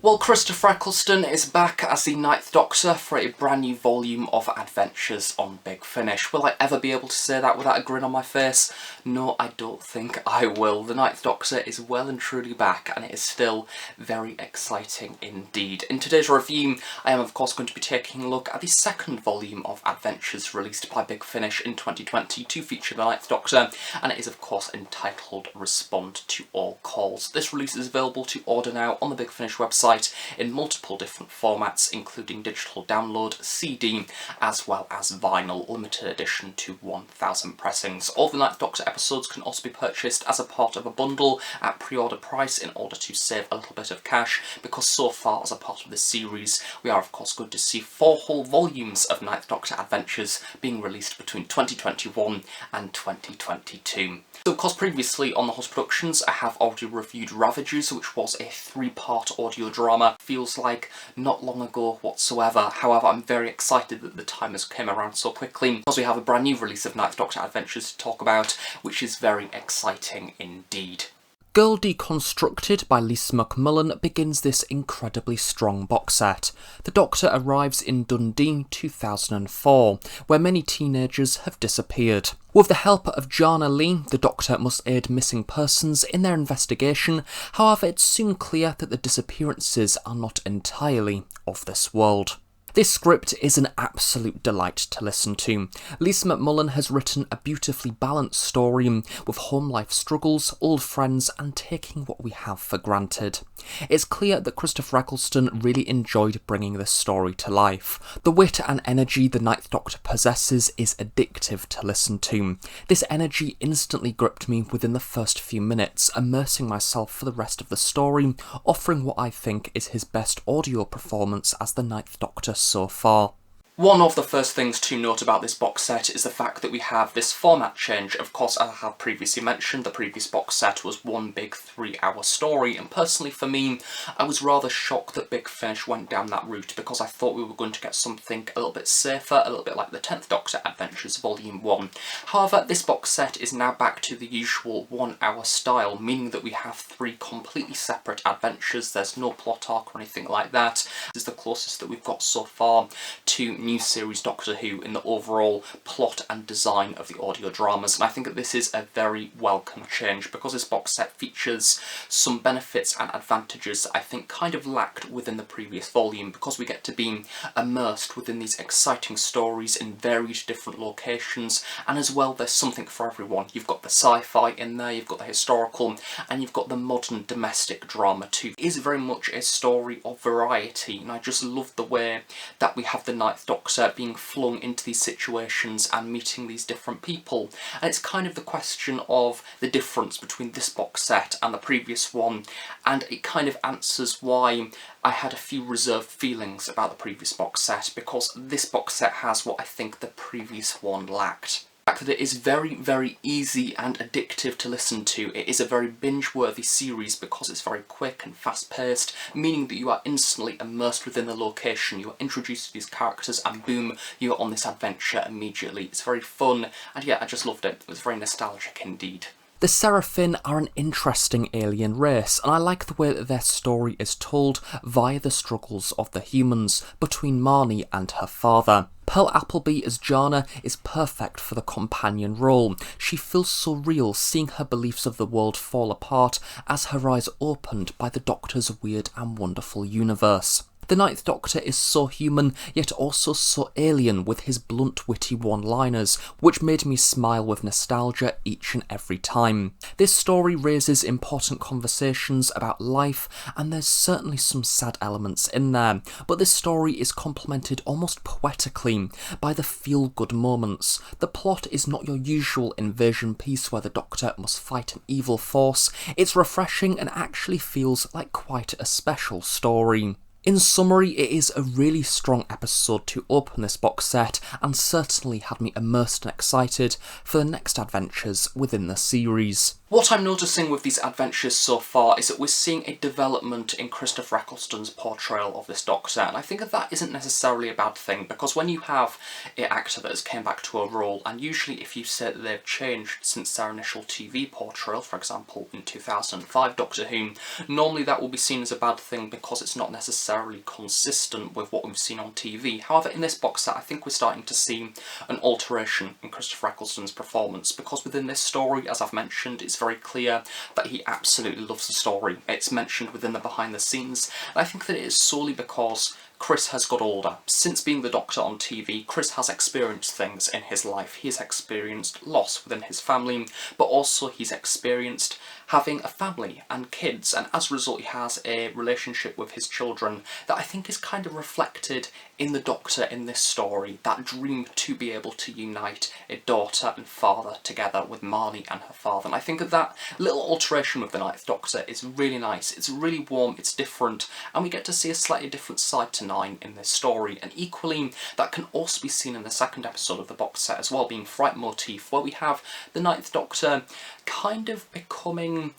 Well, Christopher Eccleston is back as the Ninth Doctor for a brand new volume of adventures on Big Finish. Will I ever be able to say that without a grin on my face? No, I don't think I will. The Ninth Doctor is well and truly back, and it is still very exciting indeed. In today's review, I am of course going to be taking a look at the second volume of adventures released by Big Finish in 2020 to feature the Ninth Doctor, and it is of course entitled Respond to All Calls. This release is available to order now on the Big Finish website in multiple different formats, including digital download, CD, as well as vinyl, limited edition to 1,000 pressings. All the Ninth Doctor episodes can also be purchased as a part of a bundle at pre-order price in order to save a little bit of cash, because so far as a part of this series we are of course going to see 4 whole volumes of Ninth Doctor adventures being released between 2021 and 2022. So of course previously on the Host Productions I have already reviewed Ravagers, which was a 3-part audio drama. Feels like not long ago whatsoever. However, I'm very excited that the time has come around so quickly, because we have a brand new release of Ninth Doctor adventures to talk about, which is very exciting indeed. Girl Deconstructed by Lisa McMullen begins this incredibly strong box set. The Doctor arrives in Dundee 2004, where many teenagers have disappeared. With the help of Jana Lee, the Doctor must aid missing persons in their investigation. However, it's soon clear that the disappearances are not entirely of this world. This script is an absolute delight to listen to. Lisa McMullen has written a beautifully balanced story with home life struggles, old friends, and taking what we have for granted. It's clear that Christopher Eccleston really enjoyed bringing this story to life. The wit and energy the Ninth Doctor possesses is addictive to listen to. This energy instantly gripped me within the first few minutes, immersing myself for the rest of the story, offering what I think is his best audio performance as the Ninth Doctor so far. One of the first things to note about this box set is the fact that we have this format change. Of course, as I have previously mentioned, the previous box set was one big 3-hour story, and personally for me, I was rather shocked that Big Finish went down that route, because I thought we were going to get something a little bit safer, a little bit like the 10th Doctor Adventures Volume 1. However, this box set is now back to the usual 1-hour style, meaning that we have 3 completely separate adventures. There's no plot arc or anything like that. This is the closest that we've got so far to new series Doctor Who in the overall plot and design of the audio dramas, and I think that this is a very welcome change, because this box set features some benefits and advantages that I think kind of lacked within the previous volume, because we get to be immersed within these exciting stories in varied different locations, and as well there's something for everyone. You've got the sci-fi in there, you've got the historical, and you've got the modern domestic drama too. It is very much a story of variety, and I just love the way that we have the Ninth Doctor being flung into these situations and meeting these different people. And it's kind of the question of the difference between this box set and the previous one, and it kind of answers why I had a few reserved feelings about the previous box set, because this box set has what I think the previous one lacked. The fact that it is very, very easy and addictive to listen to. It is a very binge-worthy series because it's very quick and fast-paced, meaning that you are instantly immersed within the location. You are introduced to these characters and boom, you are on this adventure immediately. It's very fun, and yeah, I just loved it. It was very nostalgic indeed. The Seraphim are an interesting alien race, and I like the way that their story is told via the struggles of the humans between Marnie and her father. Pearl Appleby as Jana is perfect for the companion role. She feels so real, seeing her beliefs of the world fall apart as her eyes opened by the Doctor's weird and wonderful universe. The Ninth Doctor is so human, yet also so alien with his blunt, witty one-liners, which made me smile with nostalgia each and every time. This story raises important conversations about life, and there's certainly some sad elements in there, but this story is complemented almost poetically by the feel-good moments. The plot is not your usual invasion piece where the Doctor must fight an evil force. It's refreshing and actually feels like quite a special story. In summary, it is a really strong episode to open this box set, and certainly had me immersed and excited for the next adventures within the series. What I'm noticing with these adventures so far is that we're seeing a development in Christopher Eccleston's portrayal of this Doctor, and I think that isn't necessarily a bad thing, because when you have an actor that has came back to a role, and usually if you say that they've changed since their initial TV portrayal, for example in 2005 Doctor Who, normally that will be seen as a bad thing because it's not necessarily consistent with what we've seen on TV. However, in this box set I think we're starting to see an alteration in Christopher Eccleston's performance, because within this story, as I've mentioned, it's very clear that he absolutely loves the story. It's mentioned within the behind the scenes, and I think that it is solely because Chris has got older. Since being the Doctor on TV, Chris has experienced things in his life. He's experienced loss within his family, but also he's experienced having a family and kids, and as a result he has a relationship with his children that I think is kind of reflected in the Doctor in this story, that dream to be able to unite a daughter and father together with Marnie and her father. And I think that little alteration with the Ninth Doctor is really nice. It's really warm, it's different, and we get to see a slightly different side to Nine in this story. And equally, that can also be seen in the second episode of the box set as well, being Fright Motif, where we have the Ninth Doctor kind of becoming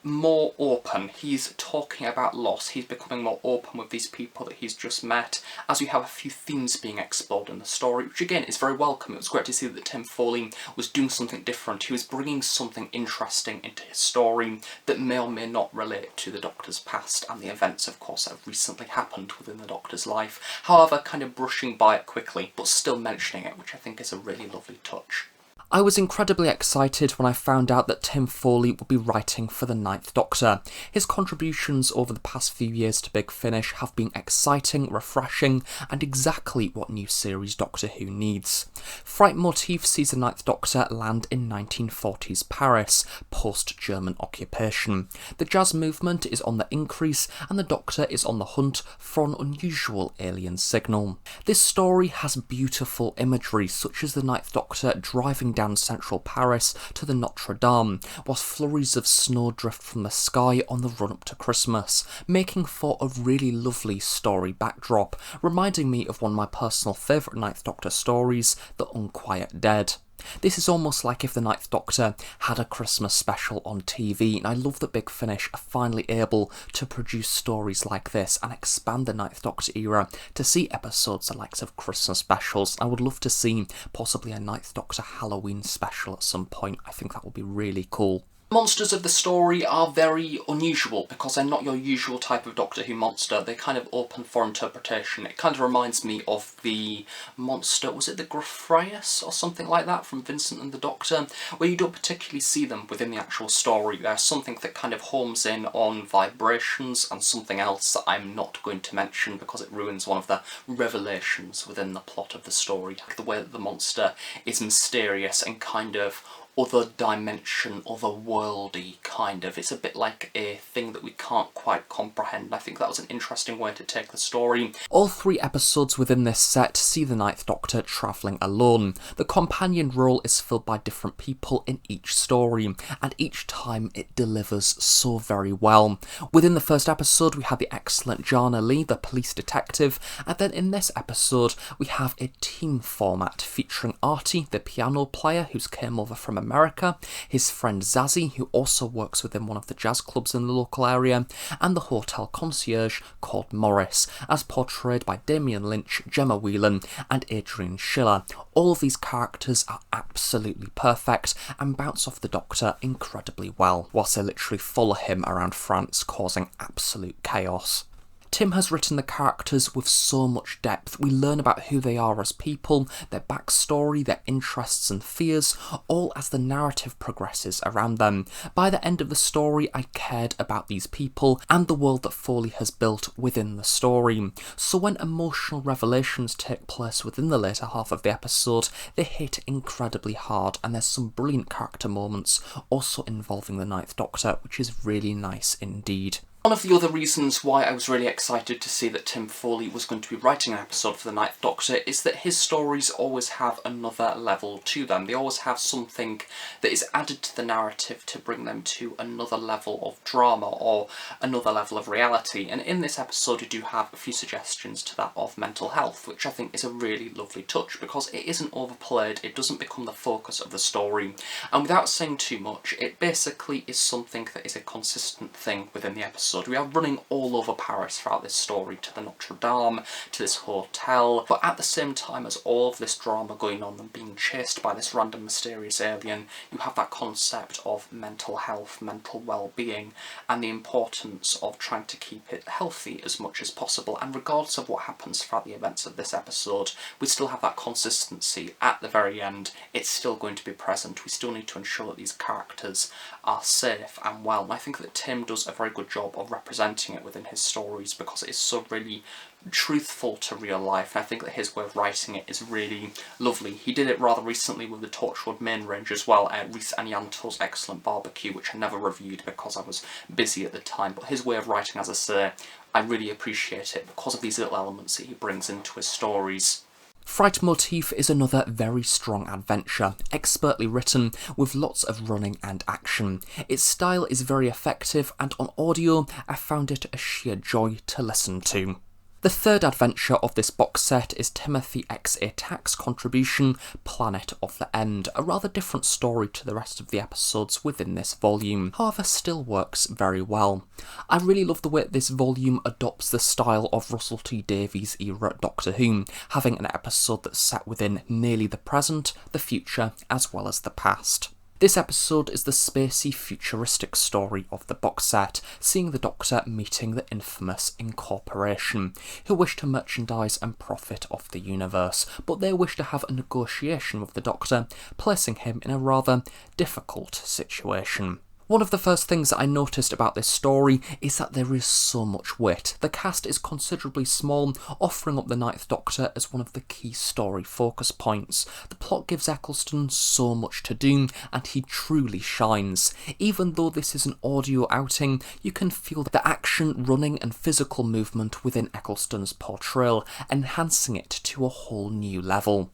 more open. He's talking about loss, he's becoming more open with these people that he's just met, as we have a few themes being explored in the story, which again is very welcome. It was great to see that Tim Foley was doing something different. He was bringing something interesting into his story that may or may not relate to the Doctor's past and the events, of course, that have recently happened within the Doctor's life. However, kind of brushing by it quickly, but still mentioning it, which I think is a really lovely touch. I was incredibly excited when I found out that Tim Foley would be writing for the Ninth Doctor. His contributions over the past few years to Big Finish have been exciting, refreshing, and exactly what new series Doctor Who needs. Fright Motif sees the Ninth Doctor land in 1940s Paris, post-German occupation. The jazz movement is on the increase, and the Doctor is on the hunt for an unusual alien signal. This story has beautiful imagery, such as the Ninth Doctor driving down central Paris to the Notre Dame, whilst flurries of snow drift from the sky on the run-up to Christmas, making for a really lovely story backdrop, reminding me of one of my personal favourite Ninth Doctor stories, The Unquiet Dead. This is almost like if the Ninth Doctor had a Christmas special on TV, and I love that Big Finish are finally able to produce stories like this and expand the Ninth Doctor era to see episodes the likes of Christmas specials. I would love to see possibly a Ninth Doctor Halloween special at some point. I think that would be really cool. Monsters of the story are very unusual because they're not your usual type of Doctor Who monster. They're kind of open for interpretation. It kind of reminds me of the monster, was it the Grafrius or something like that from Vincent and the Doctor, where you don't particularly see them within the actual story. There's something that kind of homes in on vibrations and something else that I'm not going to mention because it ruins one of the revelations within the plot of the story. Like the way that the monster is mysterious and kind of other dimension, otherworldly kind of. It's a bit like a thing that we can't quite comprehend. I think that was an interesting way to take the story. All 3 episodes within this set see the Ninth Doctor travelling alone. The companion role is filled by different people in each story, and each time it delivers so very well. Within the first episode we had the excellent Jana Lee, the police detective, and then in this episode we have a team format featuring Artie, the piano player who's came over from America, his friend Zazie, who also works within one of the jazz clubs in the local area, and the hotel concierge called Morris, as portrayed by Damien Lynch, Gemma Whelan, and Adrian Schiller. All of these characters are absolutely perfect and bounce off the Doctor incredibly well, whilst they literally follow him around France, causing absolute chaos. Tim has written the characters with so much depth. We learn about who they are as people, their backstory, their interests and fears, all as the narrative progresses around them. By the end of the story, I cared about these people and the world that Foley has built within the story. So when emotional revelations take place within the later half of the episode, they hit incredibly hard, and there's some brilliant character moments also involving the Ninth Doctor, which is really nice indeed. One of the other reasons why I was really excited to see that Tim Foley was going to be writing an episode for the Ninth Doctor is that his stories always have another level to them. They always have something that is added to the narrative to bring them to another level of drama or another level of reality. And in this episode we do have a few suggestions to that of mental health, which I think is a really lovely touch because it isn't overplayed, it doesn't become the focus of the story, and without saying too much, it basically is something that is a consistent thing within the episode. We are running all over Paris throughout this story, to the Notre Dame, to this hotel, but at the same time as all of this drama going on and being chased by this random mysterious alien, you have that concept of mental health, mental well-being, and the importance of trying to keep it healthy as much as possible. And regardless of what happens throughout the events of this episode, we still have that consistency. At the very end, it's still going to be present. We still need to ensure that these characters are safe and well, and I think that Tim does a very good job of representing it within his stories because it is so really truthful to real life, and I think that his way of writing it is really lovely. He did it rather recently with the Torchwood main range as well, Rhys and Yanto's Excellent Barbecue, which I never reviewed because I was busy at the time, but his way of writing, as I say, I really appreciate it because of these little elements that he brings into his stories. Fright Motif is another very strong adventure, expertly written, with lots of running and action. Its style is very effective, and on audio, I found it a sheer joy to listen to. The third adventure of this box set is Timothy X. A. Tack's contribution, Planet of the End, a rather different story to the rest of the episodes within this volume, however still works very well. I really love the way this volume adopts the style of Russell T Davies era Doctor Who, having an episode that's set within nearly the present, the future, as well as the past. This episode is the spacey, futuristic story of the box set, seeing the Doctor meeting the infamous Incorporation, who wish to merchandise and profit off the universe, but they wish to have a negotiation with the Doctor, placing him in a rather difficult situation. One of the first things that I noticed about this story is that there is so much wit. The cast is considerably small, offering up the Ninth Doctor as one of the key story focus points. The plot gives Eccleston so much to do, and he truly shines. Even though this is an audio outing, you can feel the action, running and physical movement within Eccleston's portrayal, enhancing it to a whole new level.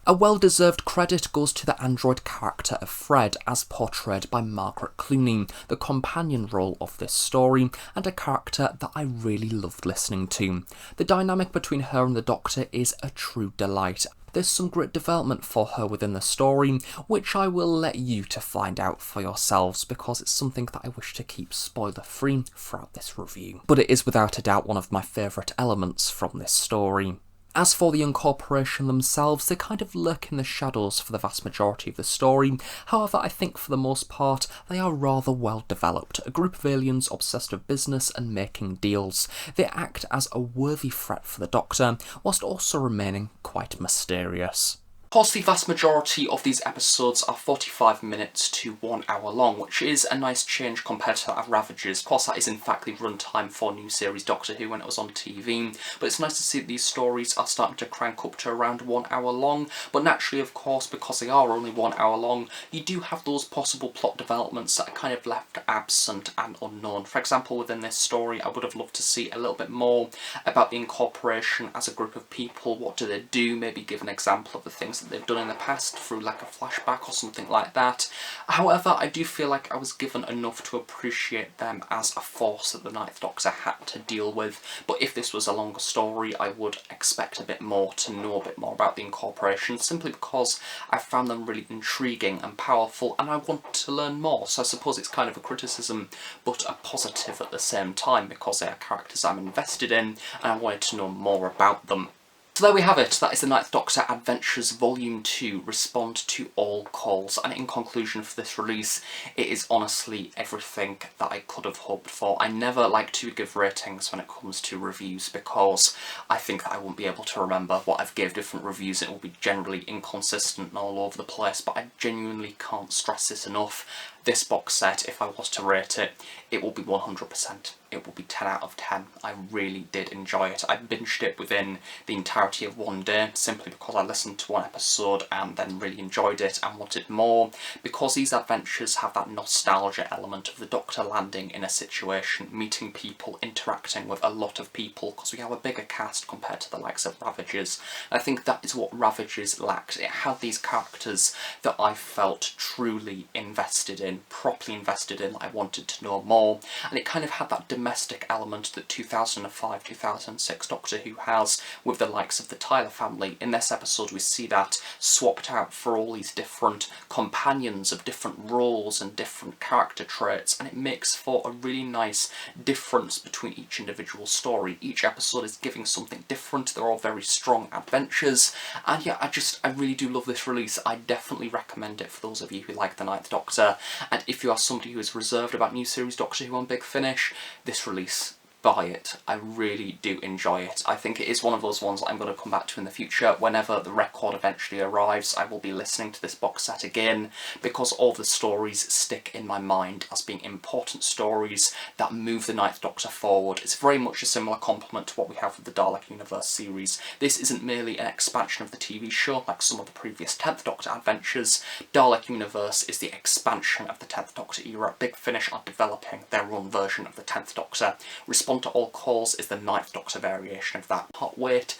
A well-deserved credit goes to the android character of Fred, as portrayed by Margaret Clooney, the companion role of this story, and a character that I really loved listening to. The dynamic between her and the Doctor is a true delight. There's some great development for her within the story, which I will let you to find out for yourselves, because it's something that I wish to keep spoiler-free throughout this review. But it is without a doubt one of my favourite elements from this story. As for the Incorporation themselves, they kind of lurk in the shadows for the vast majority of the story. However, I think for the most part, they are rather well developed. A group of aliens obsessed with business and making deals. They act as a worthy threat for the Doctor, whilst also remaining quite mysterious. Of course, the vast majority of these episodes are 45 minutes to 1 hour long, which is a nice change compared to that of Ravages. Of course, that is in fact the runtime for new series Doctor Who when it was on TV, but it's nice to see that these stories are starting to crank up to around 1 hour long, but naturally, of course, because they are only 1 hour long, you do have those possible plot developments that are kind of left absent and unknown. For example, within this story, I would have loved to see a little bit more about the Incorporation as a group of people. What do they do? Maybe give an example of the things that they've done in the past through like a flashback or something like that. However, I do feel like I was given enough to appreciate them as a force that the Ninth Doctor had to deal with, but if this was a longer story, I would expect a bit more, to know a bit more about the Incorporation, simply because I found them really intriguing and powerful, and I want to learn more. So I suppose it's kind of a criticism, but a positive at the same time, because they are characters I'm invested in, and I wanted to know more about them. So there we have it, that is the Ninth Doctor Adventures Volume 2, Respond to All Calls, and in conclusion for this release, it is honestly everything that I could have hoped for. I never like to give ratings when it comes to reviews because I think that I won't be able to remember what I've gave different reviews. It will be generally inconsistent and all over the place, but I genuinely can't stress this enough. this box set, if I was to rate it, it will be 100%. It will be 10 out of 10. I really did enjoy it. I binged it within the entirety of one day, simply because I listened to one episode and then really enjoyed it and wanted more. Because these adventures have that nostalgia element of the Doctor landing in a situation, meeting people, interacting with a lot of people, because we have a bigger cast compared to the likes of Ravagers. I think that is what Ravagers lacked. It had these characters that I felt truly invested in, properly invested in, I wanted to know more, and it kind of had that domestic element that 2005-2006 Doctor Who has with the likes of the Tyler family. In this episode we see that swapped out for all these different companions of different roles and different character traits, and it makes for a really nice difference between each individual story. Each episode is giving something different, they're all very strong adventures, and yeah, I really do love this release. I definitely recommend it for those of you who like the Ninth Doctor, and if you are somebody who is reserved about new series Doctor Who on Big Finish, this release, buy it. I really do enjoy it. I think it is one of those ones that I'm going to come back to in the future. Whenever the record eventually arrives, I will be listening to this box set again, because all the stories stick in my mind as being important stories that move the Ninth Doctor forward. It's very much a similar complement to what we have with the Dalek Universe series. This isn't merely an expansion of the TV show like some of the previous 10th Doctor adventures. Dalek Universe is the expansion of the 10th Doctor era. Big Finish are developing their own version of the 10th Doctor. Respond to All Calls is the Ninth Doctor variation of that. Can't wait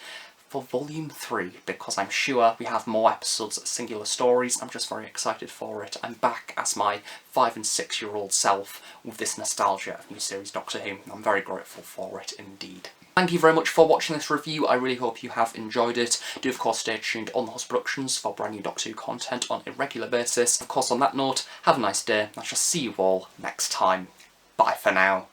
for Volume 3, because I'm sure we have more episodes of singular stories. I'm just very excited for it. I'm back as my 5 and 6-year-old self with this nostalgia of new series Doctor Who. I'm very grateful for it indeed. Thank you very much for watching this review. I really hope you have enjoyed it. Do of course stay tuned on the Host Productions for brand new Doctor Who content on a regular basis. Of course, on that note, have a nice day. I shall see you all next time. Bye for now.